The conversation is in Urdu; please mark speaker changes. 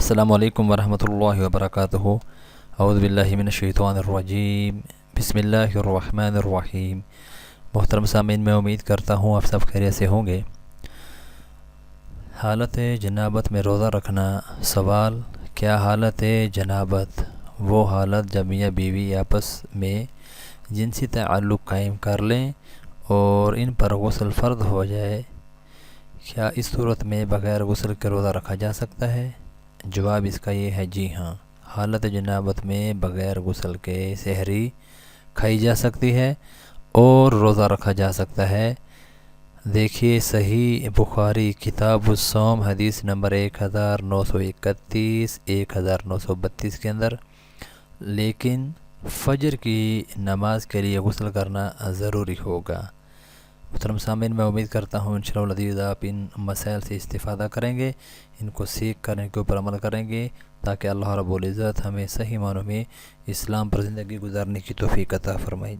Speaker 1: السلام علیکم ورحمۃ اللہ وبرکاتہ۔ اعوذ باللہ من الشیطان الرجیم، بسم اللہ الرحمن الرحیم۔ محترم سامعین، میں امید کرتا ہوں آپ سب خیریت سے ہوں گے۔ حالت جنابت میں روزہ رکھنا۔ سوال: کیا حالت جنابت وہ حالت جب میاں بیوی آپس میں جنسی تعلق قائم کر لیں اور ان پر غسل فرض ہو جائے، کیا اس صورت میں بغیر غسل کے روزہ رکھا جا سکتا ہے؟ جواب اس کا یہ ہے، جی ہاں، حالت جنابت میں بغیر غسل کے سحری کھائی جا سکتی ہے اور روزہ رکھا جا سکتا ہے۔ دیکھیے صحیح بخاری کتاب الصوم حدیث نمبر 1931 1932 کے اندر۔ لیکن فجر کی نماز کے لیے غسل کرنا ضروری ہوگا۔ محترم سامعین، میں امید کرتا ہوں انشاءاللہ العزیز آپ ان مسائل سے استفادہ کریں گے، ان کو سیکھ کر ان کے اوپر عمل کریں گے، تاکہ اللہ رب العزت ہمیں صحیح معنوں میں اسلام پر زندگی گزارنے کی توفیق عطا فرمائے۔